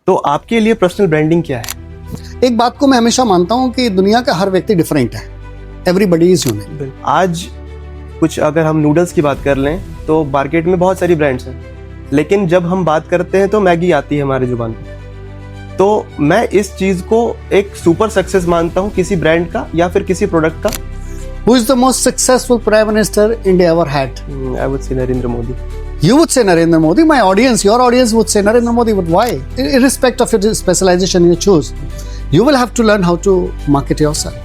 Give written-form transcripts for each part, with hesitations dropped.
तो आपके लिए पर्सनल ब्रांडिंग क्या है? एक बात को मैं हमेशा मानता हूँ कि दुनिया का हर व्यक्ति डिफरेंट है। Everybody is unique. आज कुछ अगर हम नूडल्स की बात कर लें तो मार्केट में बहुत सारी ब्रांड्स हैं, लेकिन जब हम बात करते हैं तो मैगी आती है हमारे जुबान पे। तो मैं इस चीज को एक सुपर सक्सेस मानता हूँ किसी ब्रांड का या फिर किसी प्रोडक्ट का। Who is the most successful prime minister India ever had? I would say Narendra Modi. You would say Narendra Modi. My audience, your audience would say Narendra Modi. But why? Irrespective of your specialization you choose, you will have to learn how to market yourself.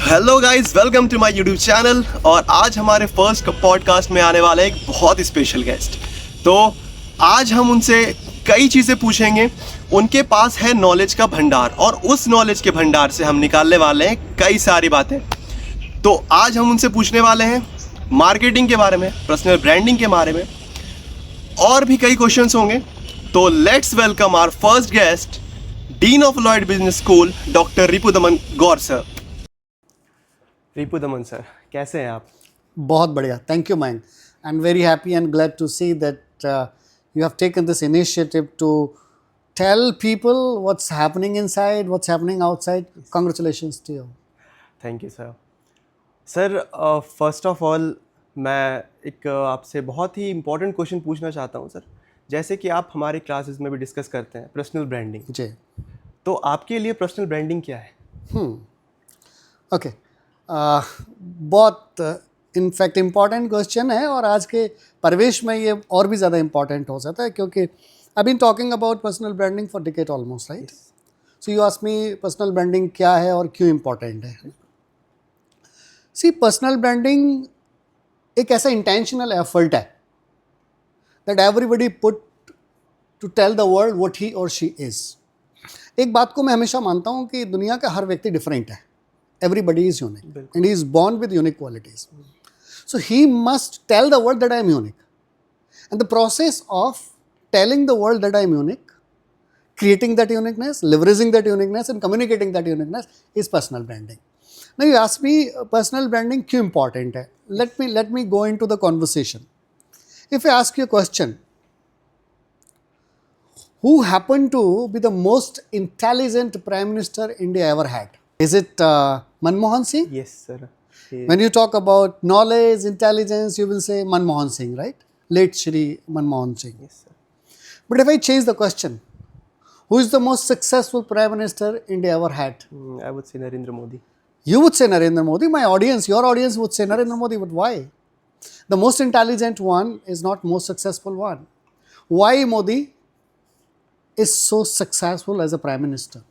Hello guys, welcome to my YouTube channel. और आज हमारे first podcast में आने वाला एक बहुत ही special guest. तो आज हम उनसे कई चीज़ें पूछेंगे। उनके पास है नॉलेज का भंडार और उस नॉलेज के भंडार से हम निकालने वाले हैं कई सारी बातें। तो आज हम उनसे पूछने वाले हैं मार्केटिंग के बारे में, पर्सनल ब्रांडिंग के बारे में, और भी कई क्वेश्चंस होंगे। तो let's welcome our first guest, dean of Lloyd business school, doctor Ripudaman Gaur sir. Ripudaman sir, कैसे हैं आप? बहुत बढ़िया, thank you man. I am very happy and glad to see that you have taken this initiative to tell people what's happening inside, what's happening outside. Congratulations to you. Thank you sir. Sir, first of all मैं एक आपसे बहुत ही important question पूछना चाहता हूँ sir. जैसे कि आप हमारे क्लासेस में भी डिस्कस करते हैं पर्सनल ब्रांडिंग जी। तो आपके लिए पर्सनल ब्रांडिंग क्या है? ओके, बहुत इनफैक्ट इम्पॉर्टेंट क्वेश्चन है और आज के परिवेश में ये और भी ज़्यादा इम्पॉर्टेंट हो जाता है क्योंकि I been talking about personal branding for decade almost, right? So you ask me personal branding क्या है और क्यों इम्पॉर्टेंट है। सी, पर्सनल ब्रांडिंग एक ऐसा इंटेंशनल एफर्ट है that everybody put to tell the world what he or she is. एक बात को मैं हमेशा मानता हूँ कि दुनिया का हर व्यक्ति डिफरेंट है। Everybody is unique and he is born with unique qualities. So he must tell the world that I am unique and the process of telling the world that I am unique, creating that uniqueness, leveraging that uniqueness and communicating that uniqueness is personal branding. Now you ask me personal branding क्यों important है? Let me go into the conversation. If I ask you a question, who happened to be the most intelligent prime minister India ever had? Is it Manmohan Singh? Yes sir. When you talk about knowledge, intelligence, you will say Manmohan Singh, right? Late Shri Manmohan Singh. Yes sir. But if I change the question, who is the most successful prime minister India ever had? I would say Narendra Modi. You would say Narendra Modi. My audience, your audience would say Narendra Modi. But why? The most intelligent one is not most successful one. Why Modi is so successful as a prime minister?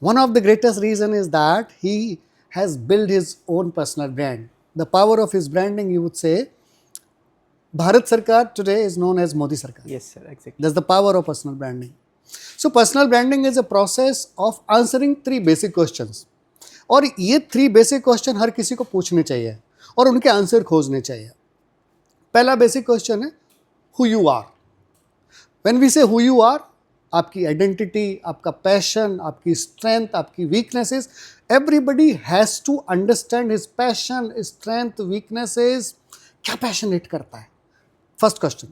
One of the greatest reason is that he has built his own personal brand. The power of his branding, you would say, Bharat Sarkar today is known as Modi Sarkar. Yes sir, exactly. That's the power of personal branding. So personal branding is a process of answering 3 basic questions. और ये 3 basic question हर किसी को पूछने चाहिए और उनके answer खोजने चाहिए। पहला बेसिक क्वेश्चन है who you are. When we say who you are, आपकी आइडेंटिटी, आपका पैशन, आपकी स्ट्रेंथ, आपकी weaknesses, everybody has to understand his passion, strength, weaknesses, क्या पैशनेट करता है। First question.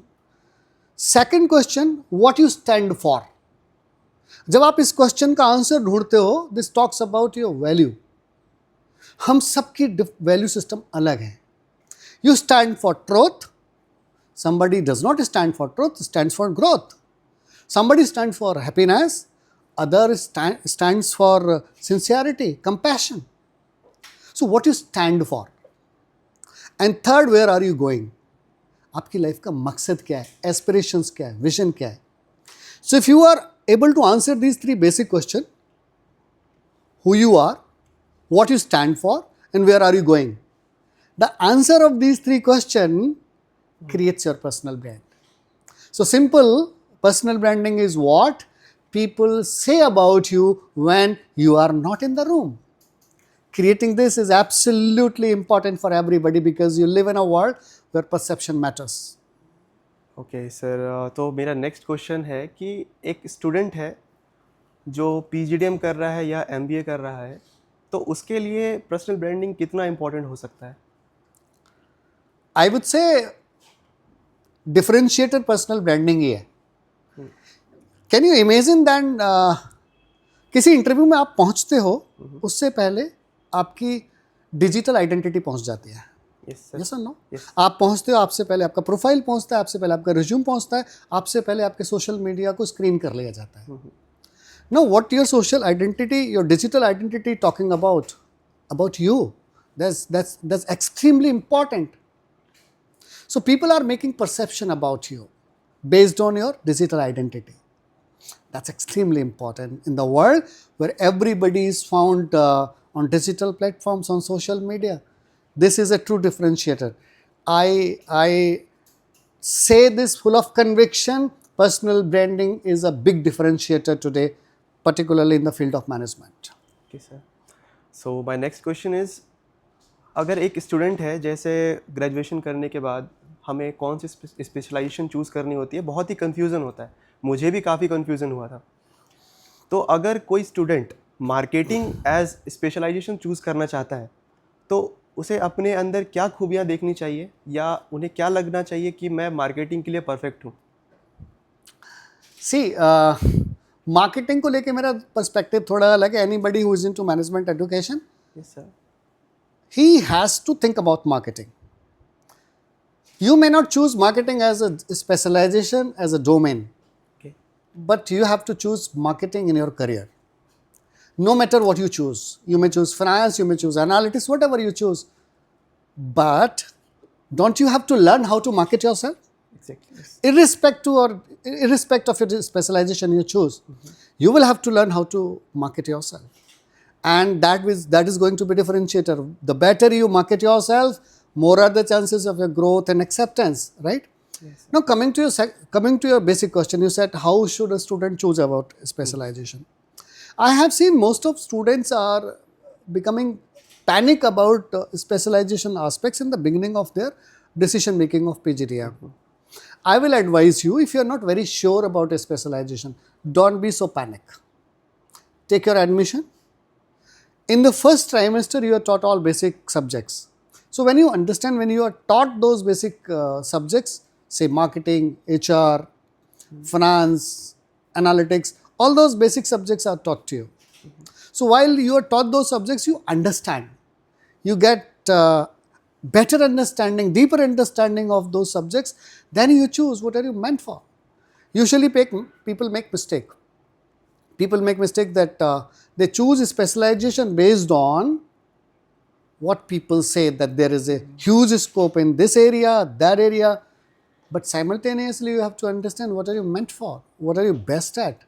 Second question, what you stand for. जब आप इस क्वेश्चन का आंसर ढूंढते हो, this talks about your value. हम सबकी वैल्यू सिस्टम अलग है। You stand for truth, somebody does not stand for truth, stands for growth. Somebody stands for happiness, other stands for sincerity, compassion. So what you stand for? And third, where are you going? आपकी life का मकसद क्या है, aspirations क्या है, vision क्या है। So if you are able to answer these 3 basic question, who you are, what you stand for, and where are you going, the answer of these 3 questions creates your personal brand. So simple, personal branding is what people say about you when you are not in the room. Creating this is absolutely important for everybody because you live in a world where perception matters. Okay sir, तो मेरा next question है कि एक student है जो PGDM कर रहा है या MBA कर रहा है, तो उसके लिए पर्सनल ब्रांडिंग कितना इम्पोर्टेंट हो सकता है? I would say differentiated personal branding ही है। कैन यू इमेजिन दैट किसी इंटरव्यू में आप पहुंचते हो उससे पहले आपकी डिजिटल आइडेंटिटी पहुंच जाती है. Yes sir. यस और नो? Yes. आप पहुंचते हो, आपसे पहले आपका प्रोफाइल पहुंचता है, आपसे पहले आपका रिज्यूम पहुंचता है, आपसे पहले आपके सोशल मीडिया को स्क्रीन कर लिया जाता है. No, what your social identity, your digital identity talking about you, that's extremely important. So people are making perception about you based on your digital identity. That's extremely important in the world where everybody is found on digital platforms, on social media. This is a true differentiator. I say this full of conviction. Personal branding is a big differentiator today, particularly in the field of management. Okay sir. So my next question is, अगर एक student है, जैसे graduation करने के बाद हमें कौन सी specialisation choose करनी होती है, बहुत ही कन्फ्यूज़न होता है. मुझे भी काफ़ी कन्फ्यूज़न हुआ था. तो अगर कोई student marketing as specialisation choose करना चाहता है, तो उसे अपने अंदर क्या खूबियाँ देखनी चाहिए, या उन्हें क्या लगना चाहिए कि मैं मार्केटिंग के लिए परफेक्ट हूँ? सी, मार्केटिंग को लेके मेरा पर्सपेक्टिव थोड़ा अलग है. Anybody who is into management education, yes sir. he has to think about marketing. You may not choose marketing as a specialization, as a domain, Okay. but you have to choose marketing in your career. No matter what you choose, you may choose finance, you may choose analytics, whatever you choose. But don't you have to learn how to market yourself? Exactly. Yes. Irrespective of your specialization you choose, you will have to learn how to market yourself. And that is going to be differentiator. The better you market yourself, more are the chances of your growth and acceptance, right? Yes. Now coming to your basic question, you said how should a student choose about specialization? I have seen most of students are becoming panic about specialization aspects in the beginning of their decision making of PGDM. I will advise you, if you are not very sure about a specialization, don't be so panic. Take your admission. In the first trimester, you are taught all basic subjects. So when you are taught those basic subjects, say marketing, HR, finance, analytics, all those basic subjects are taught to you. So while you are taught those subjects, you understand. You get better understanding, deeper understanding of those subjects. Then you choose what are you meant for. Usually people make mistake. People make mistake that they choose a specialization based on what people say, that there is a huge scope in this area, that area. But simultaneously you have to understand what are you meant for, what are you best at.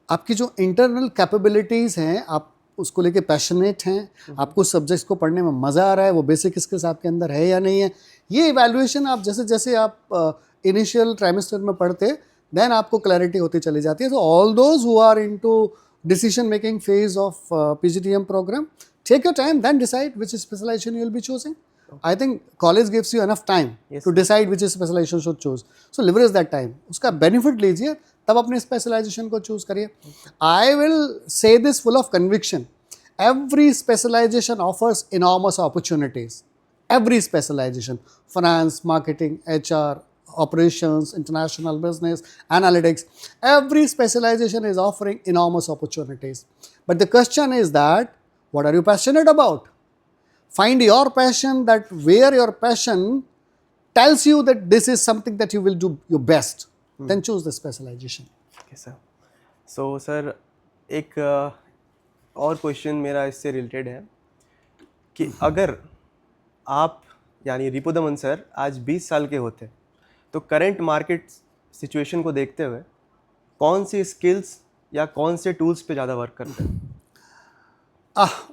आपकी जो internal capabilities हैं, आप उसको लेके passionate हैं, आपको subjects को पढ़ने में मज़ा आ रहा है, वो बेसिक स्किल्स आपके अंदर है या नहीं है, ये इवैल्यूएशन आप जैसे जैसे आप इनिशियल ट्राइमेस्टर में पढ़ते, देन आपको क्लैरिटी होती चली जाती है. So all those who are into decision making phase of PGDM program, take your time, then decide which specialization you will be choosing. I think college gives you enough time to decide which specialization should choose. So leverage that time. उसका benefit लीजिए, तब अपने specialization को choose करिए. I will say this full of conviction. Every specialization offers enormous opportunities. Every specialization, finance, marketing, HR, operations, international business, analytics, every specialization is offering enormous opportunities. But the question is that, what are you passionate about? Find your passion, that where your passion tells you that this is something that you will do your best, then choose the specialization. Okay sir. So sir, एक और question मेरा इससे related है कि अगर आप यानी Ripudaman sir आज 20 साल के होते, तो करंट मार्केट सिचुएशन को देखते हुए कौन सी स्किल्स या कौन से टूल्स पे ज़्यादा वर्क करते हैं?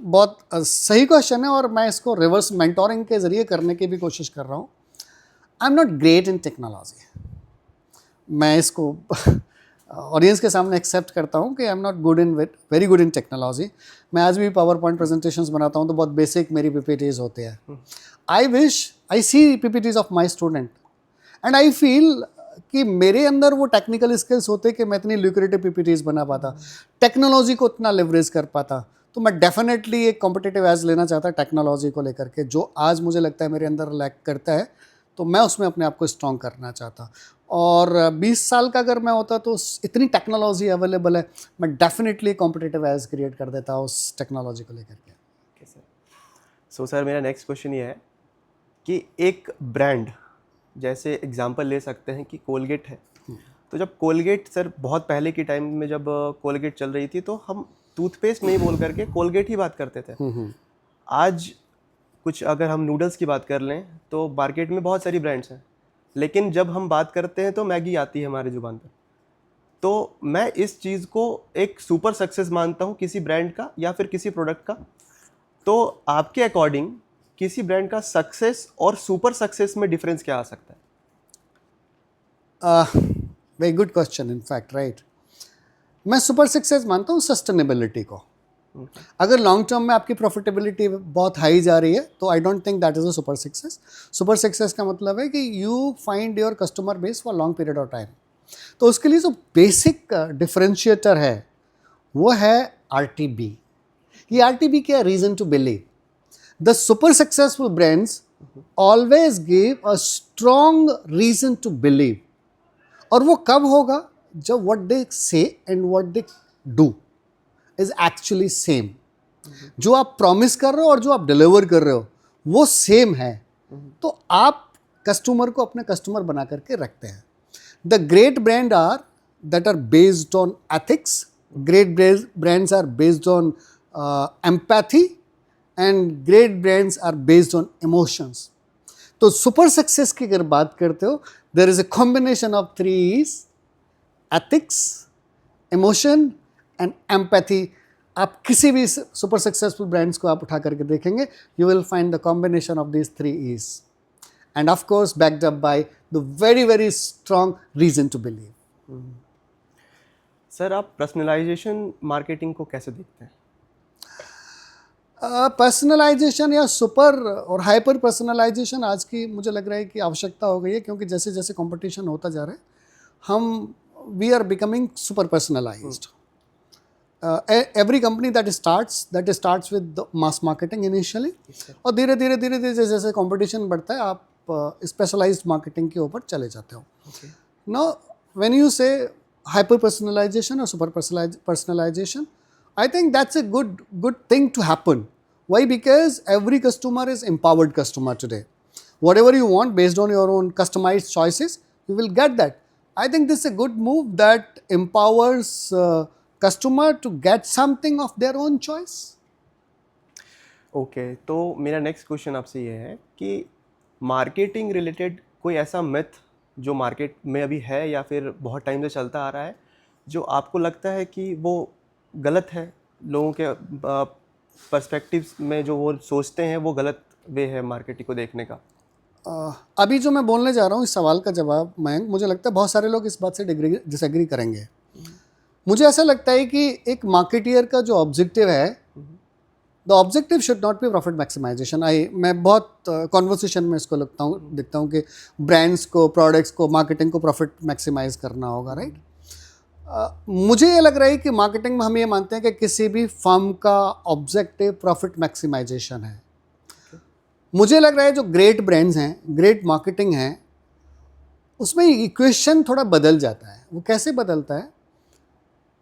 बहुत सही क्वेश्चन है, और मैं इसको रिवर्स मेंटोरिंग के ज़रिए करने की भी कोशिश कर रहा हूँ. आई am not great in technology. मैं इसको ऑडियंस के सामने एक्सेप्ट करता हूँ कि आई am not very good in technology. मैं आज भी पावर पॉइंट प्रेजेंटेशंस बनाता हूँ तो बहुत बेसिक मेरी PPTs होते हैं. आई सी PPTs of my student and I feel कि मेरे अंदर वो टेक्निकल स्किल्स होते कि मैं इतनी ल्यूक्रेटिव PPTs बना पाता, टेक्नोलॉजी को उतना लेवरेज कर पाता. तो मैं डेफिनेटली एक कॉम्पिटिटिव एज लेना चाहता टेक्नोलॉजी को लेकर के, जो आज मुझे लगता है मेरे अंदर लैक करता है, तो मैं उसमें अपने आप को स्ट्रॉन्ग करना चाहता. और 20 साल का अगर मैं होता तो इतनी टेक्नोलॉजी अवेलेबल है, मैं डेफिनेटली कॉम्पिटिटिव एज क्रिएट कर देता उस टेक्नोलॉजी को लेकर के। Okay sir. सो सर मेरा नेक्स्ट क्वेश्चन ये है कि एक ब्रांड, जैसे एग्जांपल ले सकते हैं कि कोलगेट है, तो जब कोलगेट सर बहुत पहले के टाइम में जब कोलगेट चल रही थी तो हम टूथपेस्ट नहीं बोल करके कोलगेट ही बात करते थे। आज कुछ अगर हम नूडल्स की बात कर लें तो मार्केट में बहुत सारी ब्रांड्स हैं, लेकिन जब हम बात करते हैं तो मैगी आती है हमारी ज़ुबान पर। तो मैं इस चीज़ को एक सुपर सक्सेस मानता हूँ किसी ब्रांड का या फिर किसी प्रोडक्ट का। तो आपके अकॉर्डिंग किसी ब्रांड का सक्सेस और सुपर सक्सेस में डिफरेंस क्या आ सकता है? Very good question in fact, right. मैं सुपर सक्सेस मानता हूँ सस्टेनेबिलिटी को। अगर लॉन्ग टर्म में आपकी प्रॉफिटेबिलिटी बहुत हाई जा रही है तो I don't think that is a super success. Super success का मतलब है कि you find your customer base for long period of time. तो उसके लिए जो बेसिक डिफरेंशिएटर है वो है RTB। ये RTB क्या है? Reason to believe. The super successful brands always give a strong reason to believe. और वो कब होगा? जब what they say and what they do is actually same. जो आप प्रॉमिस कर रहे हो और जो आप डिलीवर कर रहे हो वो सेम है, तो आप कस्टमर को अपने कस्टमर बना करके रखते हैं। The great brand are that are based on ethics, great brands are based on empathy and great brands are based on emotions. तो सुपर सक्सेस की अगर बात करते हो, there is a combination of 3 E's: ethics, emotion and empathy. आप किसी भी super successful brands को आप उठा करके देखेंगे, you will find the combination of these 3 E's and of course backed up by the very very strong reason to believe. Sir आप personalisation marketing को कैसे देखते हैं? पर्सनलाइजेशन या सुपर और हाइपर पर्सनलाइजेशन आज की मुझे लग रहा है कि आवश्यकता हो गई है, क्योंकि जैसे जैसे कंपटीशन होता जा रहा है हम we are becoming super personalised. every company that starts with mass marketing initially, और धीरे धीरे धीरे धीरे जैसे जैसे कंपटीशन बढ़ता है आप स्पेशलाइज्ड मार्केटिंग के ऊपर चले जाते हो। नाउ व्हेन यू से hyper personalization or super personalization, I think that's a good thing to happen. Why? Because every customer is empowered customer today. Whatever you want based on your own customized choices, you will get that. I think this is a good move that empowers customer to get something of their own choice. Okay, तो मेरा next question आपसे ये है कि marketing related कोई ऐसा myth जो market में अभी है या फिर बहुत टाइम से चलता आ रहा है जो आपको लगता है कि वो गलत है, लोगों के पर्सपेक्टिव्स में जो वो सोचते हैं वो गलत वे है मार्केटिंग को देखने का? अभी जो मैं बोलने जा रहा हूँ इस सवाल का जवाब मयंक, मुझे लगता है बहुत सारे लोग इस बात से डिसएग्री करेंगे। मुझे ऐसा लगता है कि एक मार्केटियर का जो ऑब्जेक्टिव है, the objective should not be profit maximisation. मैं बहुत कॉन्वर्सेशन में इसको देखता हूँ कि ब्रांड्स को, प्रोडक्ट्स को, मार्केटिंग को प्रॉफिट मैक्सिमाइज करना होगा, राइट। मुझे ये लग रहा है कि मार्केटिंग में हम ये मानते हैं कि किसी भी फर्म का ऑब्जेक्टिव प्रॉफिट मैक्सिमाइजेशन है। मुझे लग रहा है जो ग्रेट ब्रांड्स हैं, ग्रेट मार्केटिंग है, उसमें इक्वेशन थोड़ा बदल जाता है। वो कैसे बदलता है?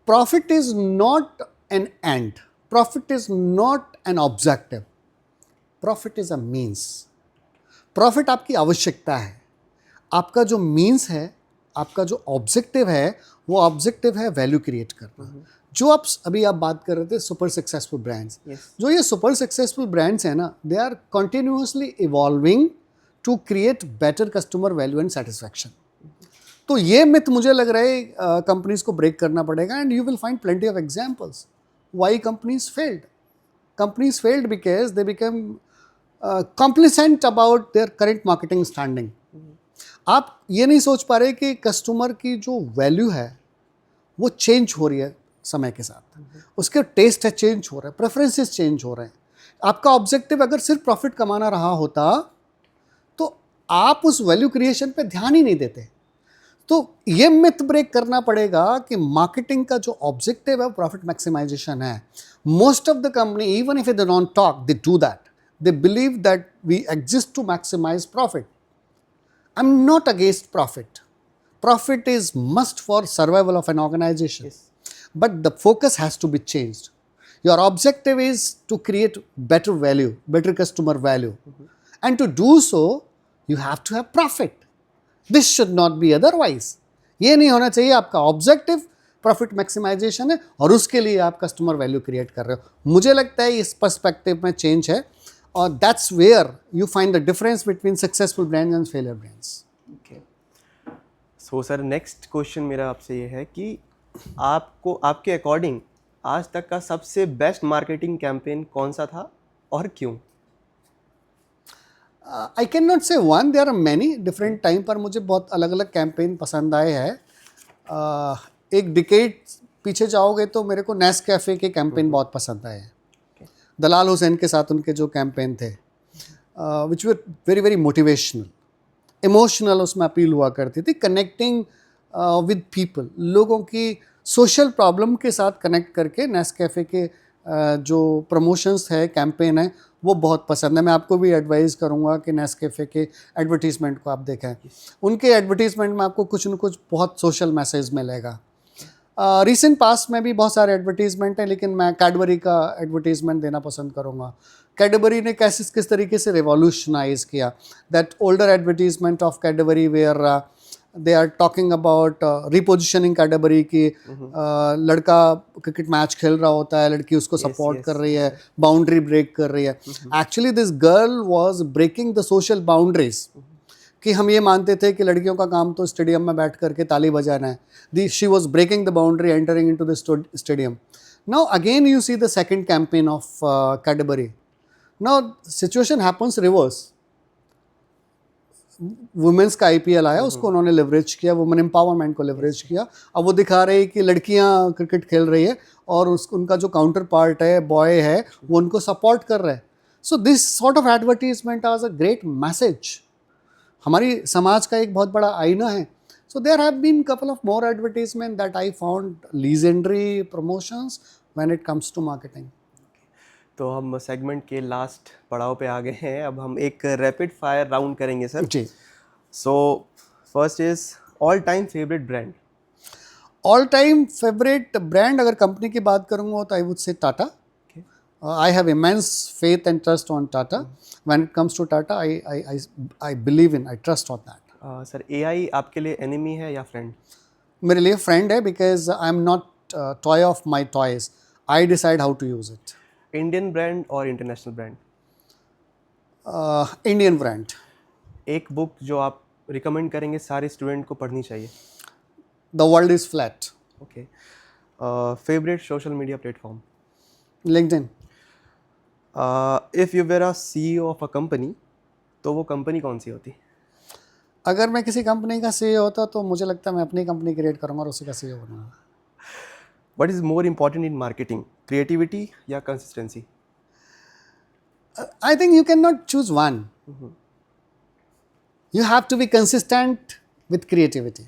Profit is not an and, profit is not an objective, profit is a means. Profit आपकी आवश्यकता है, आपका जो मीन्स है, आपका जो ऑब्जेक्टिव है, वो ऑब्जेक्टिव है वैल्यू क्रिएट करना। जो आप बात कर रहे थे सुपर सक्सेसफुल ब्रांड्स, जो ये सुपर सक्सेसफुल ब्रांड्स हैं ना, they are continuously evolving to create better customer value and satisfaction. तो ये मिथ मुझे लग रहा है कंपनीज को ब्रेक करना पड़ेगा, and you will find plenty of examples why companies failed. Companies failed because they become कॉम्प्लिसेंट about their current marketing standing. आप ये नहीं सोच पा रहे कि कस्टमर की जो वैल्यू है वो चेंज हो रही है समय के साथ, उसके टेस्ट है चेंज हो रहा है, प्रेफरेंसेस चेंज हो रहे हैं। आपका ऑब्जेक्टिव अगर सिर्फ प्रॉफिट कमाना रहा होता तो आप उस वैल्यू क्रिएशन पे ध्यान ही नहीं देते। तो ये मिथ ब्रेक करना पड़ेगा कि मार्केटिंग का जो ऑब्जेक्टिव है प्रॉफिट मैक्सिमाइजेशन है। Most of the company, even if they don't talk, they do that, they believe that we exist to maximise profit. I am not against profit, profit is must for survival of an organization. Yes. But the focus has to be changed. Your objective is to create better value, better customer value. And to do so, you have to have profit. This should not be otherwise. ये नहीं होना चाहिए आपका objective profit maximisation है और उसके लिए आप कस्टमर वैल्यू क्रिएट कर रहे हो. मुझे लगता है इस पर्सपेक्टिव में चेंज है और that's where you find the difference between successful brands and failure brands. Okay. So sir next question मेरा आपसे ये है कि आपको आपके अकॉर्डिंग आज तक का सबसे बेस्ट मार्केटिंग कैंपेन कौन सा था और क्यों? I can not say one, there are many. Different time पर मुझे बहुत अलग अलग कैंपेन पसंद आए हैं. एक डिकेड पीछे जाओगे तो मेरे को नेस्कैफे के कैंपेन बहुत पसंद आए हैं. दलाल हुसैन के साथ उनके जो कैंपेन थे which were very very motivational, emotional, उसमें अपील हुआ करती थी. कनेक्टिंग विद पीपल, लोगों की सोशल प्रॉब्लम के साथ कनेक्ट करके नेस्कैफे के जो प्रमोशंस है, कैंपेन है, वो बहुत पसंद है. मैं आपको भी एडवाइस करूँगा कि नेस्कैफे के एडवर्टीज़मेंट को आप देखें. उनके एडवर्टीज़मेंट में आपको कुछ न कुछ बहुत सोशल मैसेज मिलेगा. रिसेंट पास्ट में भी बहुत सारे एडवर्टीज़मेंट हैं, लेकिन मैं कैडबरी का एडवर्टीज़मेंट देना पसंद करूँगा. कैडबरी ने किस तरीके से रिवॉल्यूशनाइज किया. That older advertisement of Cadbury where they are talking about repositioning Cadbury की. लड़का क्रिकेट मैच खेल रहा होता है, लड़की उसको सपोर्ट कर रही है, बाउंड्री ब्रेक कर रही है. Actually this girl was breaking the social boundaries. कि हम ये मानते थे कि लड़कियों का काम तो स्टेडियम में बैठ करके ताली बजाना है. She was breaking the boundary, entering in to the stadium. Now again you see the second campaign of Cadbury. Now situation happens reverse. Women's का IPL आया, उसको उन्होंने लेवरेज किया, वुमेन एम्पावरमेंट को लेवरेज किया. अब वो दिखा रहे हैं कि लड़कियां क्रिकेट खेल रही है और उनका जो काउंटर पार्ट है, बॉय है, वो उनको सपोर्ट कर रहा है. So this sort of advertisement आज अ ग्रेट मैसेज. हमारी समाज का एक बहुत बड़ा आईना है. So there have been couple of more advertisement that I found legendary promotions when it comes to marketing. तो हम सेगमेंट के लास्ट पड़ाव पे आ गए हैं. अब हम एक रैपिड फायर राउंड करेंगे सर. जी. So first is all time favourite brand. All time favourite brand अगर कंपनी की बात करूँगा तो I would say Tata. I have immense faith and trust on Tata. When it comes to Tata, I believe in, I trust on that. Sir AI आपके लिए enemy है या friend? मेरे लिए फ्रेंड है because I'm not toy of my toys. I decide how to use it. Indian brand और international brand? Indian brand. एक book जो आप रिकमेंड करेंगे सारे स्टूडेंट को पढ़नी चाहिए? The world is flat. Okay. Favourite social media platform? LinkedIn. If you were a CEO of a company तो वो कंपनी कौन सी होती? अगर मैं किसी कंपनी का CEO होता तो मुझे लगता है मैं अपनी कंपनी क्रिएट करूँगा और उसी का CEO बनूँगा. What is more important in marketing, creativity या consistency? I think you cannot choose one. You have to be consistent with creativity.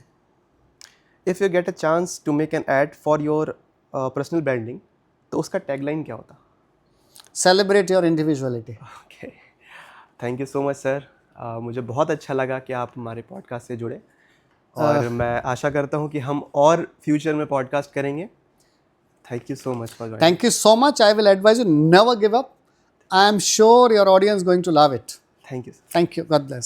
If you get a chance to make an ad for your personal branding तो उसका tagline क्या होता? Celebrate your individuality. Okay. Thank you so much sir. मुझे बहुत अच्छा लगा कि आप हमारे पॉडकास्ट से जुड़े और मैं आशा करता हूँ कि हम और फ्यूचर में पॉडकास्ट करेंगे. Thank you so much for joining. Thank you so much. I will advise you never give up. I am sure your audience is going to love it. Thank you. Thank you. God bless.